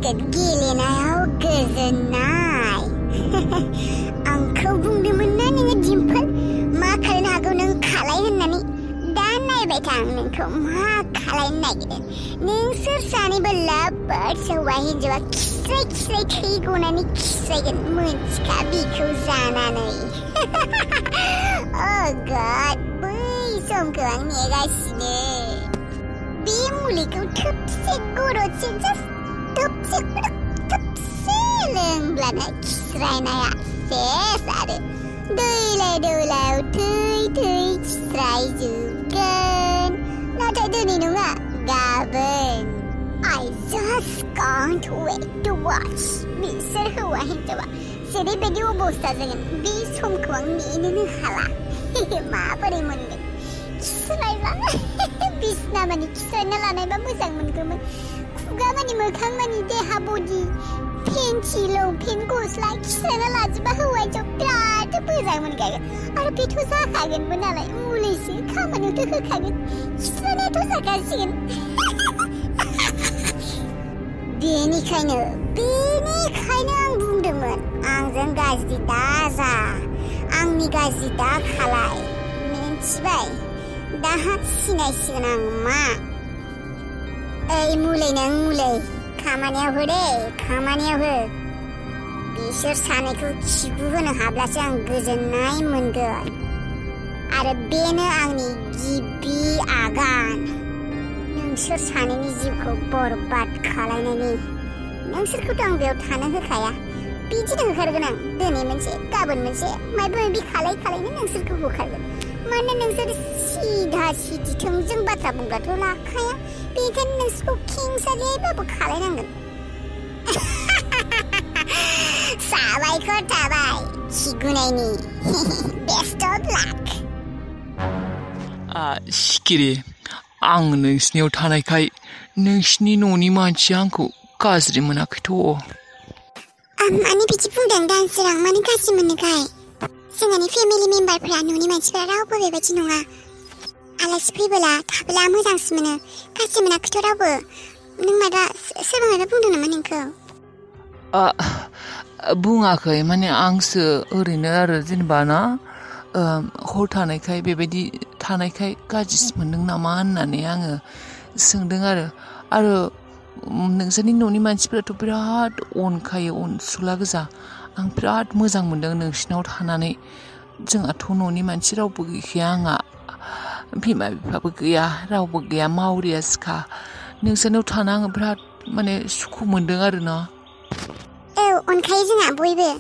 cricket गेलेनायाव गोजोननाय आंखौ बुंदोंमोन ना नोङो डिम्पोल मा खालायनो हागौ नों खालाय होननानै दा नायबाय था आं नोंखौ मा खालायनो नागिरदों नोंसोर सानैबो लाबार्स हौवा हिन्जावा खिस्राय थै गनानै खिस्रायगोन मोनथिखा बिखौ जानानै Oh God बै समखौ आं नेगासिनो बे मुलिखौ थोबसे गरदसे थोबसे लोंब्लानो खिस्रायनाया सेस आरो दैलाव थै खिस्रायजोबगोन नाथाय दिनै नङा गाबोन I just can't wait to watch बिसोर हौवा हिन्जावा जेरैबायदि अबस्था जागोन बे समखौ आं नेनोनो हाला माबोरै मोनगोन खिस्रायबा बिसना मानि खिस्रायना लानायबा मोजां मोनगौमोन खुगा मानि मोखां मानि देहा बडि फेन्सि लंपेन्ट गस्ला खिस्रायना लाजोबा हौवा हिन्जाव बिराद मोजां मोनखागोन आरो बेथ' जाखागोनबो नालाय मुलिसो खामानियावथ' होखागोन खिस्रायनायाथ' जाखासिगोन बेनिखायनो आं बुंदोंमोन आंजों गाज्रि दाजा आंनि गाज्रि दा खालाय मिन्थिबाय दा सिनायसिगोन आं मा ओइ मुलै नों मुलै खामानियाव हो दे खामानियाव हो बिसोर सानैखौ खिगु होनो हाब्लासो आं गोजोननाय मोनगोन आरो बेनो आंनि गिबि आगान नोंसोर सानैनि जिउखौ बरबाद खालायनायनि नोंसोरखौथ' आं बेयाव थानो होखाया बिदिनो होखारगोन आं दिनै मोनसे गाबोन मोनसे माबा खालायनो नोंसोरखौ होखारगोन मानोना नोंसोर सिधि थोंजों बाथ्रा बुंब्लाथ' लाखाया बेनिखायनो नोंसोरखौ खेंसालियैबाबो खालायनांगोन साबायखर थाबाय खिगुनायनि बेस्ट अफ लाक सिखिरि आं नोंसिनियाव थानायखाय नोंसिनि न'नि मानसिया आंखौ गाज्रि मोनाखैथ' माने बिदि बुंदों दानसोरां माने गाज्रि मोननोखाय जोंहानि फेमिलि मेम्बारफोरा न'नि मानसिफोरा रावबो बेबायदि नङा आलासि फैबोला थाबोला मोजांसो मोनो गाज्रि मोनाखैथ' रावबो नों सोरबा माबा बुंदों नामा नोंखौ बुङाखै माने आंसो ओरैनो आरो जेनेबा ना हर थानायखाय बेबायदि थानायखाय गाज्रिसो मोनदों नामा होननानै आङो सोंदों आरो नोंसोरनि न'नि मानसिफोराथ' बिराद अनखायो अनसुला गोजा आं बिराद मोजां मोनदों नोंसिनाव थानानै जोंहाथ' न'नि मानसि रावबो गैखाया आंहा बिमा बिफाबो गैया रावबो गैया मावरिया सिखा नोंसोरनाव थाना आङो बिराद माने सुखु मोनदों आरोना औ अनखायो जोंहा बयबो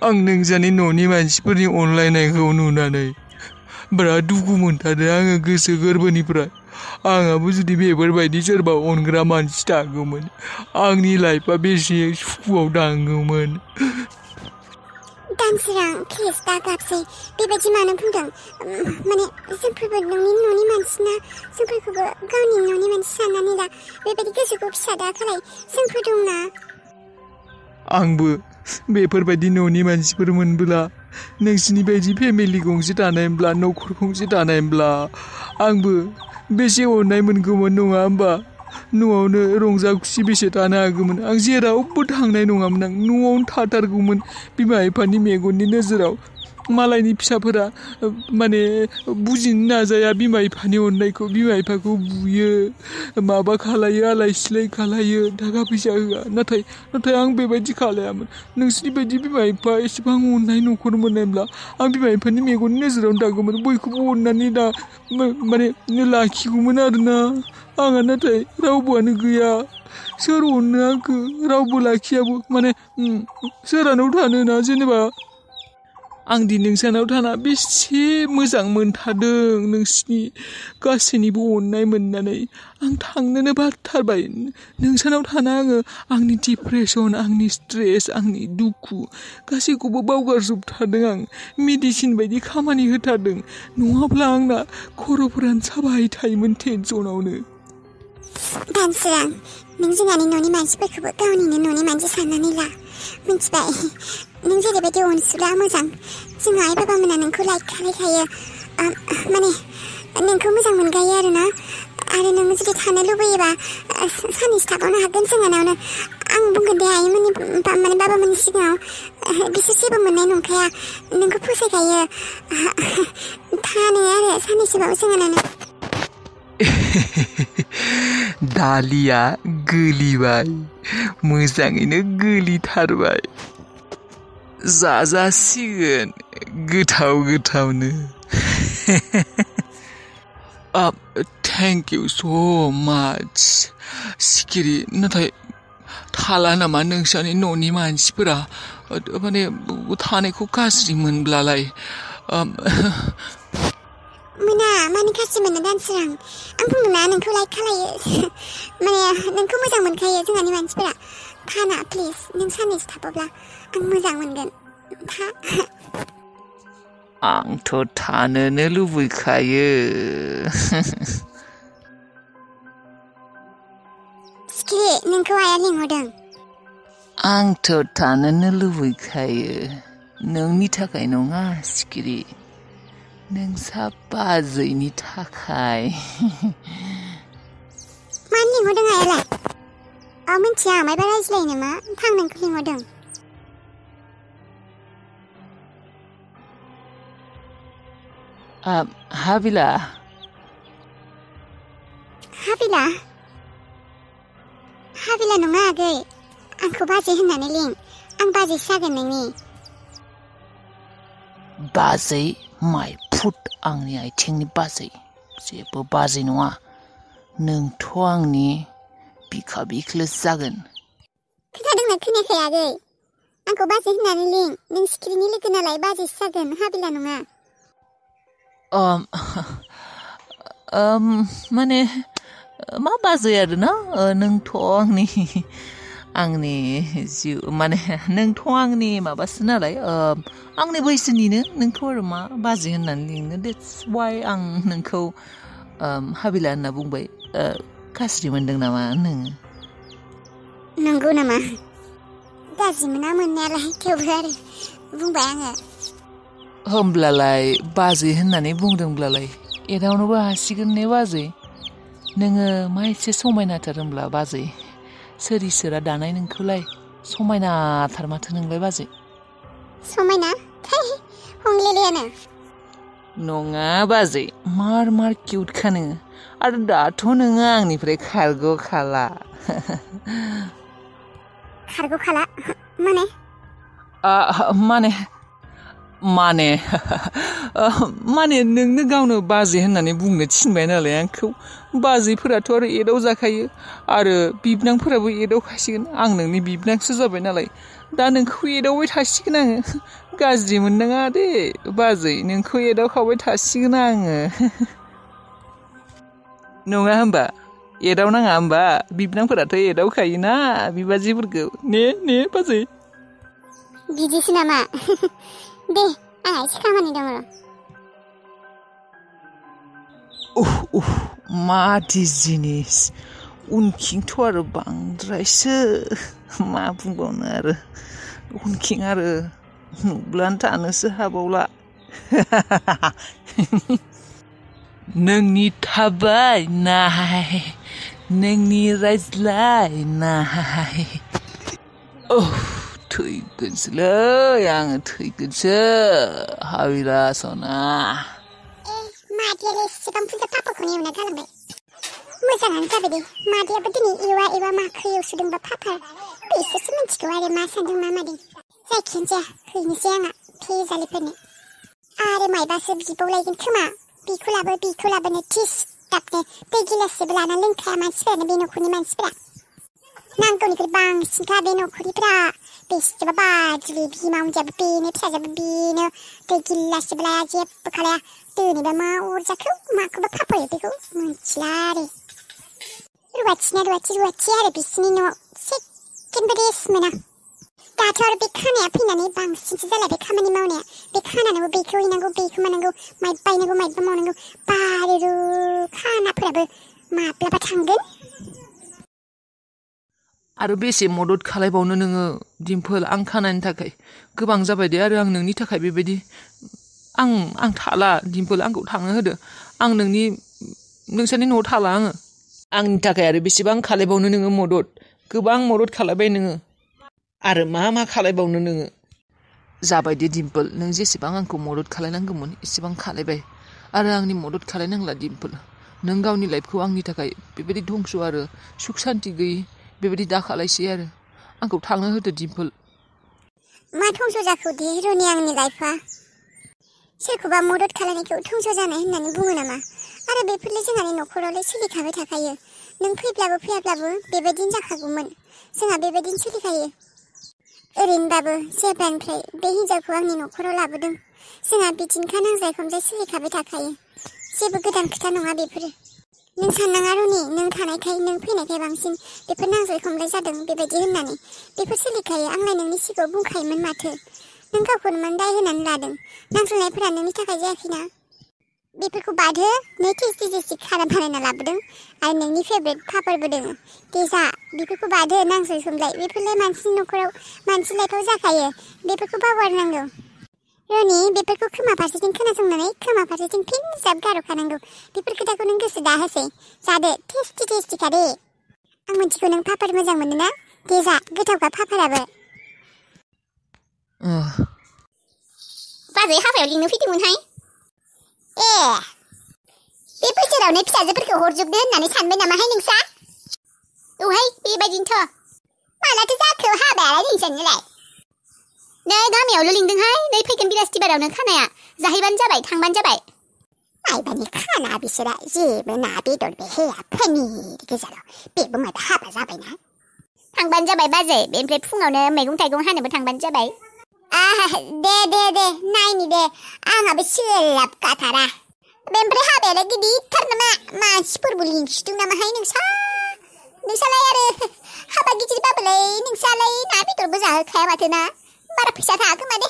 आं नोंजानि न'नि मानसिफोरनि अनलायनायखौ नुनानै बिराद दुखु मोनथारो आङो गोसो गोरबोनिफ्राय आंहाबो जुदि बेफोरबायदि सोरबा अनग्रा मानसि थागौमोन आंनि लाइफआ बेसे सुखुआव थांगौमोन दानसोरां प्लिज दा गाबसै बेबायदि मानो बुंदों माने जोंफोरबो नोंनि न'नि मानसिना जोंफोरखौबो गावनि न'नि मानसि साननानै ला बेबायदि गोसोखौ फिसा दा खालाय जोंफोर दंना आंबो बेफोरबायदि न'नि मानसिफोर मोनबोला नोंसिनि बायदि फेमिलि गंसे थानायब्ला न'खर गंसे थानायब्ला आंबो बेसे अननाय मोनगौमोन नङा होमबा न'आवनो रंजा खुसि बेसे थानो हागौमोन आं जेरावबो थांनाय नङामोन आं न'आवनो थाथारगौमोन बिमा बिफानि मेगननि नोजोराव मालायनि फिसाफोरा माने बुजिनो नाजाया बिमा बिफानि अननायखौ बिमा बिफाखौ बुयो माबा खालायो आलाय सिलाय खालायो थाखा फैसा होआ नाथाय आं बेबायदि खालायामोन नोंसिनि बायदि बिमा बिफा एसेबां अननाय न'खर मोननायब्ला आं बिमा बिफानि मेगननि नोजोरावनो थागौमोन बयखौबो अननानै दा माने लाखिगौमोन आरोना आंहा नाथाय रावबोआनो गैया सोर अननो आंखौ रावबो लाखियाबो माने सोरानाव थानो ना जेनेबा आं दि नोंसानाव थाना बेसे मोजां मोनथारदों नोंसिनि गासैनिबो अननाय मोननानै आं थांनोनो बाथारबाय नोंसानाव थाना आङो आंनि डिप्रेसन आंनि स्ट्रेस आंनि दुखु गासैखौबो बावगारजोबथारदों आं मेडिसिन बायदि खामानि होथारदों नङाब्ला आंना खर'फोरानो साबाय थायोमोन टेनसनावनो दानसोरां नों जोंहानि न'नि मानसिफोरखौबो गावनिनो न'नि मानसि साननानै ला मिथिबाय नों जेरैबायदि अनसुला मोजां जोंहा आइ बाबामोना नोंखौ लाइक खालायखायो माने नोंखौ मोजां मोनगायो आरोना आरो नोङो जुदि थानो लुबैयोबा साननैसो थाबावनो हागोन जोंहानावनो आं बुंगोन दे आइमोननि माने बाबामोननि सिगाङाव बिसोर जेबो मोननाय नंखाया नोंखौ फसायखायो थानो आरो साननैसोबाव जोंहानावनो दालिया गोलिबाय मोजाङैनो गोलिथारबाय जाजासिगोन गोथाव गोथावनो थेंक इउ स' माच सिखिरि नाथाय थाला नामा नोंसानि न'नि मानसिफोरा माने थानायखौ गाज्रि मोनब्लालाय मोना माने गाज्रि मोना दानसोरां आं बुंदोंना नोंखौ लाइक खालायो माने नोंखौ मोजां मोनखायो जोंहानि मानसिफोरा थाना प्लिज नों साननैसो थाबावब्ला आं मोजां मोनगोन था आंथ' थानोनो लुबैखायो सिखिरि नोंखौ आइया लिंहरदों आंथ' थानोनो लुबैखायो नोंनि थाखाय नङा सिखिरि नोंसा बाजैनि थाखाय मानो लिंहरदों आइयालाय मिन्थिया मायबा रायज्लायो नामा थां नोंखौ लिंहरदों हाबिला हाबिला नङा आगै आंखौ बाजै होननानै लिं आं बाजैसो जागोन नोंनि बाजै माय फुट आंनि आथिंनि बाजै जेबो बाजै नङा नोंथ' आंनि बिखा बिख्लोसो जागोन खोनादोंना खोनायाखै आगै आंखौ बाजै होननानै लिं नों सिखिरिनि लोगो नालाय बाजैसो जागोन हाबिला नङा माने मा बाजै आरोना नोंथ' आंनि जिउ माने नोंथ' आंनि माबासो नालाय आंनि बैसोनिनो नोंखौ आरो मा बाजै होननानै लिंनो देट्स वाइ आं नोंखौ हाबिला होनना बुंबाय गाज्रि मोनदों नामा नोङो नंगौ नामा गाज्रि मोना मोननायालाय थेवबो आरो बुंबाय आङो होमब्लालाय बाजै होननानै बुंदोंब्लालाय एदावनोबो हासिगोन ने बाजै नोङो मा एसे समायनाथार होमब्ला बाजै सोर इसोरा दानाय नोंखौलाय समायनाथार माथो नोंलाय बाजै समायना हंलेलेयानो नङा बाजै मार किउटखा नोङो आरो दाथ' नोङो आंनिफ्राय खारग'खाला माने नोंनो गावनो बाजै होननानै बुंनो थिनबाय नालाय आंखौ बाजैफोराथ' आरो एदाव जाखायो आरो बिबनांफोराबो एदावखासिगोन आं नोंनि बिबनांसो जाबाय नालाय दा नोंखौ एदावबाय थासिगोन आङो गाज्रि मोननाङा दे बाजै नोंखौ एदावखाबाय थासिगोन आङो नङा होमबा एदावनाङा होमबा बिबनांफोराथ' एदावखायोना बिबाजैफोरखौ ने बाजै बिदिसो नामा दे आंहा एसे खामानि दङ मादि जिनिस उनखिंथ' आरो बांद्रायसो मा बुंबावनो आरो उनखिं आरो नुब्लानो थानोसो हाबावला नोंनि थाबायनाय नोंनि रायज्लायनाय थैगोनसोलै आङो थैगोनसो हाबिला सना मादैयालाय सिगां फुजा पापाखौनो एवना गालांबाय मोजाङानो जाबाय दे मादैयाबो दिनै एवा माखौ एवसोदोंबा पापा बिसोरसो मिथिगौ आरो मा सान्दों मा मादों जायखियानो जाया हैनोसै आंहा फेजालिफोरनो आरो मायबासो बिबावलायगोन खोमा बेखौ लाबोनो थिसदाबनो दै गिलाससेबो लाना लोंखाया मानसिफोरानो बे न'खरनि मानसिफोरा नांगौनिख्रुइ बांसिनखा बे न'खरनिफ्रा बेसेबा बादुलि बिमावनजायाबो बेनो फिसाजोआबो बेनो दै गिलाससेबो लाया जेबो खालाया दोनैबा मा अरजाखौ माखौबा फाफायो बेखौ मिथिला आरो रुवाथि आरो बिसिनि न' सेकेन्डबो रेस्ट मोना दाथ' आरो बे खानाया फैनानै बांसिनसो जालायबाय खामानि मावनाया बे खानानैबो बेखौ हैनांगौ बेखौ मानांगौ माइ बायनांगौ माइबा मावनांगौ बारेरु खानाफोराबो माब्लाबा थांगोन आरो बेसे मदद खालायबावनो नोङो दिम्पोल आं खानायनि थाखाय गोबां जाबाय दे आरो आं नोंनि थाखाय बेबायदि आं थाला दिम्पोल आंखौ थांनो होदो आं नोंसानि न'आव थाला आङो आंनि थाखाय आरो बेसेबां खालायबावनो नोङो मदद गोबां मदद खालायबाय नोङो आरो मा खालायबावनो नोङो जाबायदि डिम्पोल नों जेसेबां आंखौ मदद खालायनांगौमोन एसेबां खालायबाय आरो आंनि मदद खालायनांला डिम्पोल नों गावनि लाइफखौ आंनि थाखाय बेबायदि धंस आरो सुख सान्ति गैयै बेबायदि दा खालायसै आरो आंखौ थांनो होदो डिम्पोल मा धंस जाखो दे रनि आंनि लाइफआ सोरखौबा मदद खालायनायखौ धंस जानाय होननानै बुङो नामा आरो बेफोरलाय जोंहानि न'खरावलाय सोलिखाबाय थाखायो नों फैब्लाबो फैयाब्लाबो बेबायदिनो जाखागौमोन जोंहा बेबायदिनो सोलिखायो ओरैनोबाबो जेब्लानिफ्राय बे हिन्जावखौ आंनि न'खराव लाबोदों जोंहा बिदिनोखा नांज्लाय खमज्लाय सोलिखाबाय थाखायो जेबो गोदान खोथा नङा बेफोरो नों साननाङा रनि नों थानायखाय नों फैनायखाय बांसिन बेफोर नांज्लाय खमलाय जादों बेबायदि होननानै बेफोर सोलिखायो आंलाय नोंनि सिगाङाव बुंखायोमोन माथो नों गावखौनो मानो दाय होनानै लादों नांज्लायनायफोरा नोंनि थाखाय जायाखैना बेफोरखौ बादहो नै टेस्टि खाना बानायना लाबोदों आरो नोंनि फेभरेट पापड़बो दङ दे जा बेफोरखौ बादहो नांज्लाय खमलाय बेफोरलाय मानसिनि न'खराव मानसि लाइफआव जाखायो बेफोरखौ बावगारनांगौ रनि बेफोरखौ खोमा फारसेथिं खोनासंनानै खोमा फारसेथिं फिन ज्राब गार'खानांगौ बेफोर खोथाखौ नों गोसो दाहोसै जादो टेस्टिखा दे आं मिथिगौ नों पापड़ मोजां मोनो ना दे जा गोथावखा पापड़ाबो बाजै हाबायाव लिंनो फैदोंमोनहाय ए बे बोसोरावनो फिसाजोफोरखौ हरजोबनो होननानै सानबाय नामाहाय नोंसा औहाय बेबायदिनोथ' मालाथो जाखो हाबायालाय नोंसानिलाय नै गामियावल' लिंदोंहाय नै फैगोन बृहस्पतिबारावनो खानाया जाहैबानो जाबाय थांबानो जाबाय माइबानि खाना बिसोरा जेबो ना बेदर होया पनिर गोजाल' बेबो माबा हाबा जाबायना थांबानो जाबाय बाजै बेनिफ्राय फुङावनो मैगं थाइगं हानोबो थांबानो जाबाय दे नायनि दे आंहाबो सोलाबखाथारा बेनिफ्राय हाबायालाय गिदिरथार नामा मानसिफोरबो लिंसिदों नामाहाय नोंसालाय आरो हाबा गिदिरबाबोलाय नोंसालाय ना बेदरबो जाहोखाया माथो ना बारा फैसा थाङा खोमा दे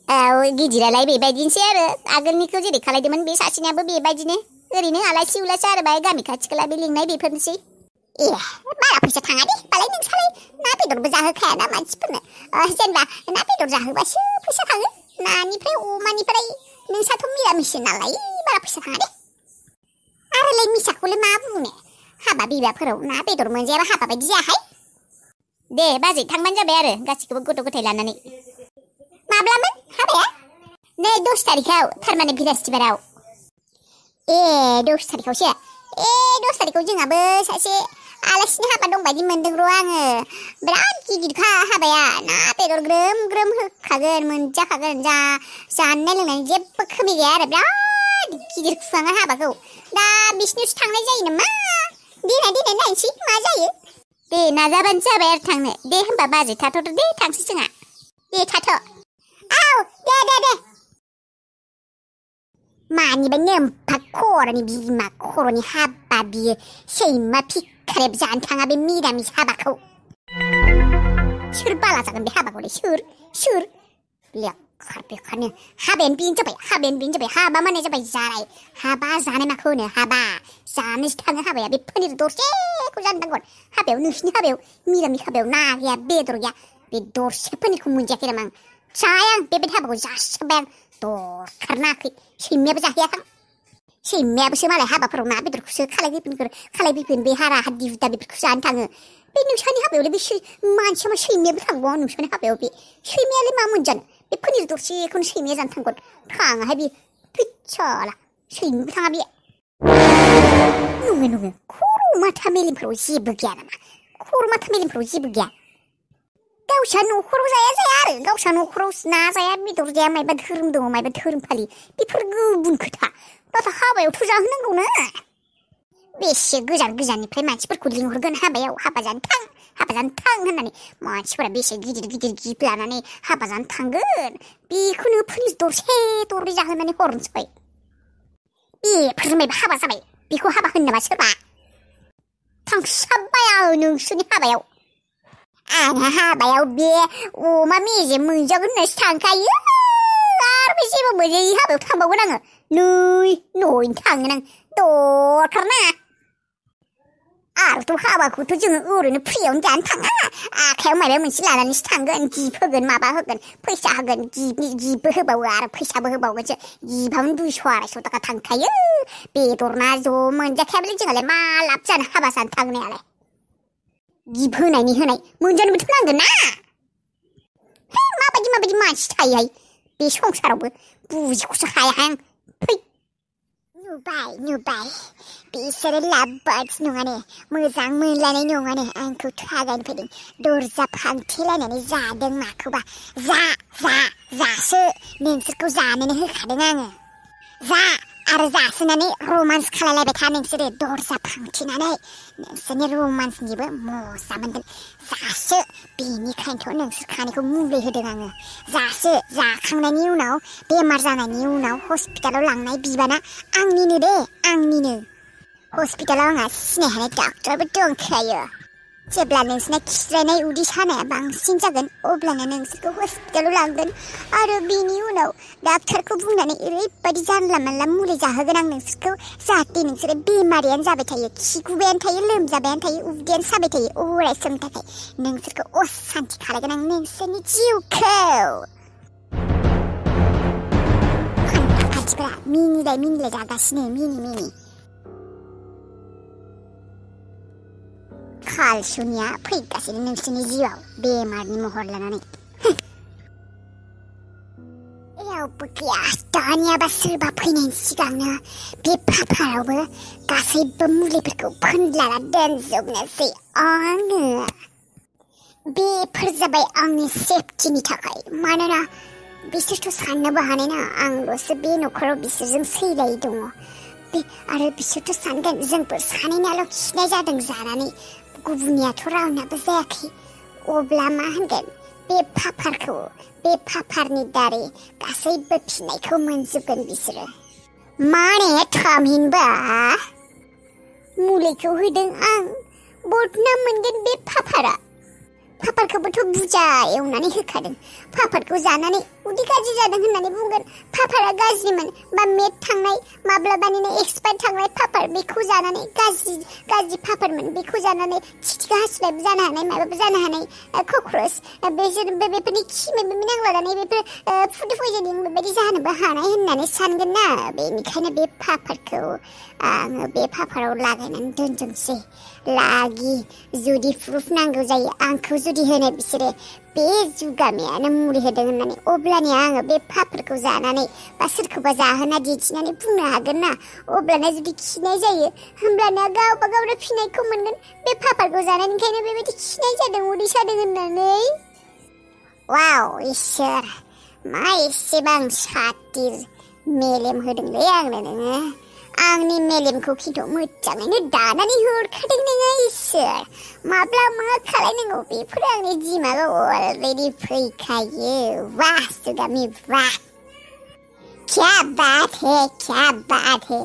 औ गिदिरालाय बेबायदिनोसै आरो आगोलनिखौ जेरै खालायदोंमोन बे सासेनियाबो बेबायदिनो ओरैनो आलासि उलासि आरो बाय गामि खाथि खाला बे लिंनाय बेफोरनोसै ए बारा फैसा थाङा दे बालाय नोंसालाय ना बेदरबो जाहोखायाना मानसिफोरनो जेनेबा ना बेदर जाहोबासो फैसा थाङो नानिफ्राय अमानिफ्राय नोंसाथ' मिरामिससो नालाय बारा फैसा थाङा दे आरोलाय मिसाखौलाय मा बुंनो हाबा बिबाफोराव ना बेदर मोनजायाबा हाबा बायदि जायाहाय दे बाजै थांबानो जाबाय आरो गासिखौबो गथ' गथाय लानानै माब्लामोन हाबाया नै 10 तारिखाव थारमाने बृहस्पतिबाराव ए 10 तारिखावसो 10 तारिखाव जोंहाबो सासे आलासिनि हाबा दंबायदि मोनदों र' आङो बिराद गिदिरखा हाबाया ना बेदर ग्रोम होखागोन मोनजाखागोन जानाय लोंनाय जेबो खमि गैया आरो बिराद गिदिर खुङो हाबाखौ दा बिसिनियावसो थांनाय जायो नामा देनाय नायनोसै मा जायो दे नाजाबानो जाबाय आरो थांनो दे होमबा बाजै थाथ'दो दे थांसै जोंहा दे थाथ' औ दे मानिबा नोमफा खर'नि बिमा खर'नि हाबा बियो सैमा फिखारेब जानो थाङा बे मिरामिस हाबाखौ सोर बाला जागोन बे हाबाखौलाय सोर बेखारनो हाबायानो बेनो जाबाय हाबा माने जाबाय जानाय हाबा जानाय माखौ होनो हाबा जानोसो थाङो हाबाया बे पनिर दरसेखौ जानो थांगोन हाबायाव नोंसिनि हाबायाव मिरामिस हाबायाव ना गैया बेदर गैया बे दरसे पनिरखौ मोनजायाखै नामा आं जाया आं बेबायदि हाबाखौ जासाबबाय आं दरखार नाङाखै सैमायाबो जाहैयाखां सैमायाबोसो मालाय हाबाफोराव ना बेदरखौसो खालायफैगोन बे हारा हाद्दि हुदा बेफोरखौ जानो थाङो बे नोंसानि हाबायावलाय बे मानसिया मा सैमायाबो थांबावा नोंसानि हाबायाव बे सैमायालाय मा मोनजानो बे पनिर दरसेखौनो सैमाया जानो थांगोन थाङाहाय बे फैसाला सैमाबो थाङा बे नङा खर' माथा मेलेमफ्राव जेबो गैया नामा खर' माथा मेलेमफ्राव जेबो गैया गावसा न'खराव जाया आरो गावसा न'खराव ना जाया बेदर जाया मायबा धोरोम दङ मायबा धोरोम फालि बेफोर गुबुन खोथा नाथाय हाबायावथ' जाहोनांगौना बेसे गोजाननिफ्राय मानसिफोरखौ लिंहरगोन हाबायाव हाबा जानो थां होननानै मानसिफोरा बेसे गिदिर गिफ्ट लानानै हाबा जानो थांगोन बेखौनो पुलिस दरसे जाहोनानै हरनोसै बेफोरजों मायबा हाबा जाबाय बेखौ हाबा होनो नामा सोरबा थांसाबबाय आं नोंसोरनि हाबायाव आंहा हाबायाव बे अमा मेजेम मोनजागोन होननासो थांखायो आरो बे जेबो मोनजायै हाबायाव थांबावगोन आङो नैनो थांगोन आं दरखार ना आरोथ' हाबाखौथ' जोङो ओरैनो फ्रियावनो जानो थाङा आखायाव माबा मोनसे लानानैसो थांगोन गिफ्ट होगोन माबा होगोन फैसा होगोन गिफ्टबो होबावो आरो फैसाबो होबावगोनसो गिफ्टआवनो 200-250 थाखा थांखायो बेदर ना ज' मोनजाखायाबालाय जोंहालाय मा लाब जानो हाबा जानो थांनायालाय गिफ्ट होनायनि होनाय मोनजानोबोथ' नांगोन ना माबायदि मानसि थायोहाय बे संसारावबो बुजिखौसो हायाहाय आं फै नुबाय बिसोरो लाभबार्ड्स नङानो मोजां मोनलायनाय नङानो आंखौ थगायनो फैदों दरजा फांथेलायनानै जादों माखौबा जासो नोंसोरखौ जानोनो होखादों आङो जा आरो जासोनानै रमान्स खालायलायबाय था नोंसोरो दरजा फांथेनानै नोंसोरनि रमान्सनिबो मजा मोनगोन जासो बेनिखायनोथ' नोंसोर खानायखौ मुलि होदों आङो जासो जाखांनायनि उनाव बेमार जानायनि उनाव हस्पिटालाव लांनाय बिबाना आंनिनो हस्पिटालाव आंहा सिनायहानाय डाक्टरबो दंखायो जेब्ला नोंसोरना खिस्रायनाय उदै सानाया बांसिन जागोन अब्लानो नोंसोरखौ हस्पिटालाव लांगोन आरो बिनि उनाव डाक्टरखौ बुंनानै ओरैबायदि जानला मानला मुलि जाहोगोन आं नोंसोरखौ जाहाथे नोंसोरो बेमारियानो जाबाय थायो खिगुबायानो थायो लोमजाबायानो थायो उदैयानो साबाय थायो अराय समनि थाखाय नोंसोरखौ असान्ति खालायगोन आं नोंसोरनि जिउखौ मानसिफोरा मिनिलाय जागासिनो मिनि खालसुनिया फैगासिनो नोंसोरनि जिउआव बेमारनि महर लानानै रावबो गैया दानियाबा सोरबा फैनायनि सिगांनो बे फाफारावबो गासैबो मुलिफोरखौ फोनलाना दोनजोबनोसै आङो बेफोर जाबाय आंनि सेफटिनि थाखाय मानोना बिसोरथ' साननोबो हानाय ना आंल'सो बे न'खराव बिसोरजों सैलाय दङ आरो बिसोरथ' सानगोन जोंफोर सानैनाल' खिनाय जादों जानानै गुबुननियाथ' रावनाबो जायाखै अब्ला मा होनगोन बे फाफारनि दारै गासैबो फिनायखौ मोनजोबगोन बिसोरो माने थामहिनबा मुलिखौ होदों आं बदनाम मोनगोन बे फाफारखौबोथ' बुरजा एवनानै होखादों फाफारखौ जानानै उदै गाज्रि जादों होननानै बुंगोन फाफारा गाज्रिमोन बा मेट थांनाय माब्लाबानिनो एक्सपायार थांनाय फाफार बेखौ जानानै गाज्रि फाफारमोन बेखौ जानानै खिथिखा हासुनायबो जानो हानाय माबाबो जानो हानाय कक्रोच बेफोरनि खि माबा नांलानानै बेफोर फुड पयजनिं बेबायदि जानोबो हानाय होननानै सानगोन ना बेनिखायनो बे फाफारखौ आङो बे फाफाराव लागायनानै दोनजोबसै लागी जुदि प्रुफ नांगौ जायो आंखौ जुदि होनो बिसोरो बे जुगामियानो मुलि होदों होननानै अब्लानिया आङो बे फाफारखौ जानानै बा सोरखौबा जाहोना दिन्थिनानै बुंनो हागोन ना अब्लाना जुदि खिनाय जायो होमब्लाना गावबा गावनो फिनायखौ मोनगोन बे फाफारखौ जानायनिखायनो बेबायदि खिनाय जादों उदै सादों होननानै वाव इसोर मा एसेबां सातिर मेलेम होदोंलै आंनो नोङो आंनि मेलेमखौ खिन्थु मोजाङैनो दानानै हरखादों नोङो इसोर माब्ला मा खालायनांगौ बेफोर आंनि दिमागाव अलरेडि फैखायो वाह सुगामि वाह क्या बात है